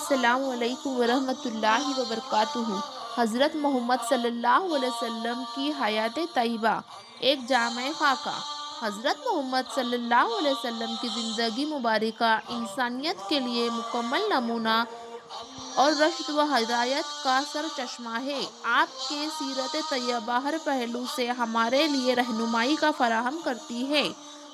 السلام علیکم ورحمۃ اللہ وبرکاتہ۔ حضرت محمد صلی اللہ علیہ وسلم کی حیات طیبہ ایک جامع خاکہ۔ حضرت محمد صلی اللہ علیہ وسلم کی زندگی مبارکہ انسانیت کے لیے مکمل نمونہ اور رشد و ہدایت کا سرچشمہ ہے۔ آپ کے سیرت طیبہ ہر پہلو سے ہمارے لیے رہنمائی کا فراہم کرتی ہے۔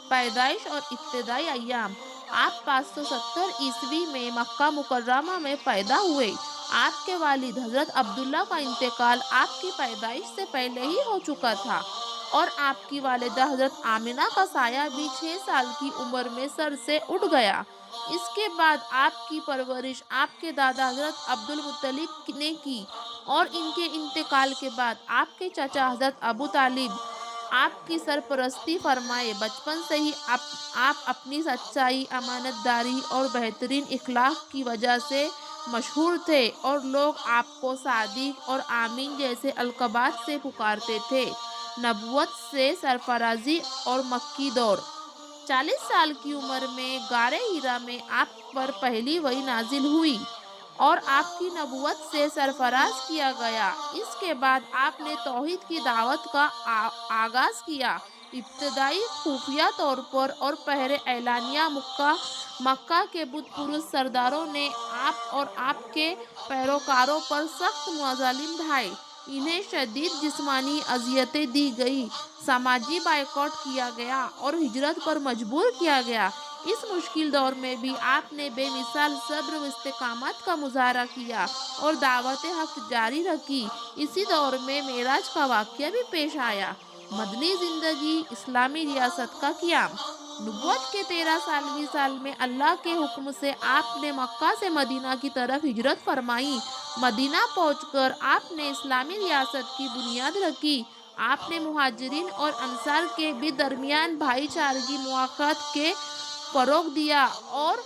پیدائش اور ابتدائی ایام: آپ 570 عیسوی میں مکہ مکرمہ میں پیدا ہوئے۔ آپ کے والد حضرت عبداللہ کا انتقال آپ کی پیدائش سے پہلے ہی ہو چکا تھا اور آپ کی والدہ حضرت آمنہ کا سایہ بھی 6 سال کی عمر میں سر سے اٹھ گیا۔ اس کے بعد آپ کی پرورش آپ کے دادا حضرت عبد المطلب نے کی اور ان کے انتقال کے بعد آپ کے چچا حضرت ابو طالب آپ کی سرپرستی فرمائے۔ بچپن سے ہی آپ اپنی سچائی، امانت داری اور بہترین اخلاق کی وجہ سے مشہور تھے اور لوگ آپ کو صادق اور امین جیسے القابات سے پکارتے تھے۔ نبوت سے سرفرازی اور مکی دور: 40 سال کی عمر میں غار حرا میں آپ پر پہلی وحی نازل ہوئی اور آپ کی نبوت سے سرفراز کیا گیا۔ اس کے بعد آپ نے توحید کی دعوت کا آغاز کیا۔ ابتدائی خفیہ طور پر اور بہر اعلانیہ مکہ کے بت پرست سرداروں نے آپ اور آپ کے پیروکاروں پر سخت مظالم ڈھائے۔ انہیں شدید جسمانی اذیتیں دی گئیں، سماجی بائیکاٹ کیا گیا اور ہجرت پر مجبور کیا گیا۔ اس مشکل دور میں بھی آپ نے بے مثال صبر و استقامت کا مظاہرہ کیا اور دعوت حق جاری رکھی۔ اسی دور میں معراج کا واقعہ بھی پیش آیا۔ مدنی زندگی: اسلامی ریاست کا قیام: نبوت کے 13ویں سال میں اللہ کے حکم سے آپ نے مکہ سے مدینہ کی طرف ہجرت فرمائی۔ مدینہ پہنچ کر آپ نے اسلامی ریاست کی بنیاد رکھی۔ آپ نے مہاجرین اور انصار کے بھی درمیان بھائی چارگی مواخات کو فروغ دیا اور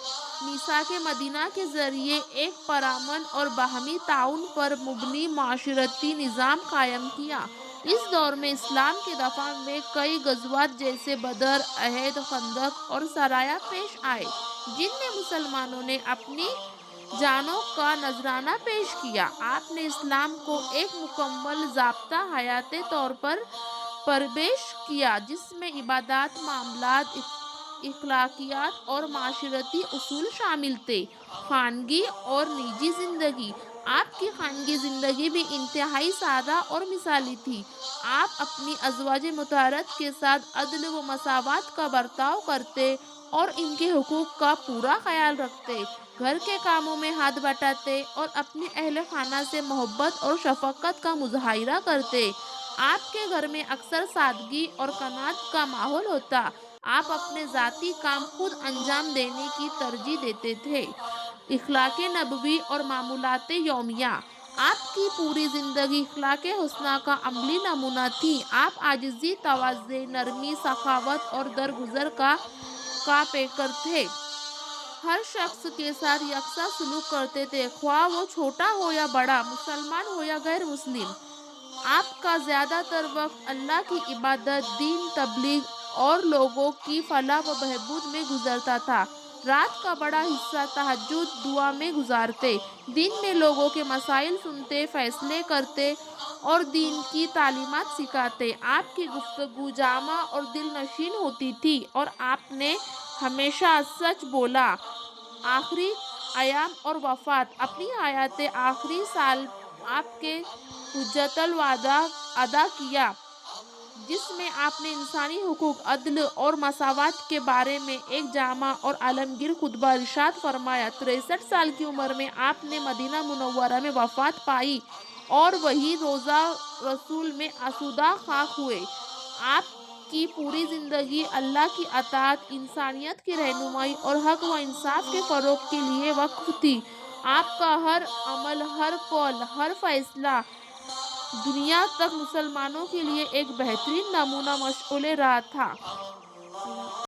میثاق مدینہ کے ذریعے ایک پرامن اور باہمی تعاون پر مبنی معاشرتی نظام قائم کیا۔ اس دور میں اسلام کے دفاع میں کئی غزوات جیسے بدر، احد، خندق اور سرایا پیش آئے، جن میں مسلمانوں نے اپنی جانوں کا نذرانہ پیش کیا۔ آپ نے اسلام کو ایک مکمل ضابطہ حیاتی طور پر پیش کیا جس میں عبادات، معاملات، اخلاقیات اور معاشرتی اصول شامل تھے۔ خانگی اور نجی زندگی: آپ کی خانگی زندگی بھی انتہائی سادہ اور مثالی تھی۔ آپ اپنی ازواج مطہرات کے ساتھ عدل و مساوات کا برتاؤ کرتے اور ان کے حقوق کا پورا خیال رکھتے، گھر کے کاموں میں ہاتھ بٹاتے اور اپنے اہل خانہ سے محبت اور شفقت کا مظاہرہ کرتے۔ آپ کے گھر میں اکثر سادگی اور قناعت کا ماحول ہوتا۔ آپ اپنے ذاتی کام خود انجام دینے کی ترجیح دیتے تھے۔ اخلاق نبوی اور معمولات یومیہ: آپ کی پوری زندگی اخلاق حسنہ کا عملی نمونہ تھی۔ آپ عاجزی، تواضع، نرمی، سخاوت اور درگزر کا پیکر تھے۔ ہر شخص کے ساتھ یکساں سلوک کرتے تھے، خواہ وہ چھوٹا ہو یا بڑا، مسلمان ہو یا غیر مسلم۔ آپ کا زیادہ تر وقت اللہ کی عبادت، دین تبلیغ اور لوگوں کی فلاح و بہبود میں گزرتا تھا۔ رات کا بڑا حصہ تہجد دعا میں گزارتے، دن میں لوگوں کے مسائل سنتے، فیصلے کرتے اور دین کی تعلیمات سکھاتے۔ آپ کی گفتگو جامع اور دل نشین ہوتی تھی اور آپ نے ہمیشہ سچ بولا۔ آخری ایام اور وفات: اپنی حیات آخری سال آپ نے حجۃ الوداع ادا کیا، جس میں آپ نے انسانی حقوق، عدل اور مساوات کے بارے میں ایک جامع اور عالمگیر خطبہ ارشاد فرمایا۔ 63 سال کی عمر میں آپ نے مدینہ منورہ میں وفات پائی اور وہیں روضہ رسول میں آسودہ خاک ہوئے۔ آپ کی پوری زندگی اللہ کی اطاعت، انسانیت کی رہنمائی اور حق و انصاف کے فروغ کے لیے وقف تھی۔ آپ کا ہر عمل، ہر قول، ہر فیصلہ دنیا تک مسلمانوں کے لیے ایک بہترین نمونہ مشعل راہ تھا۔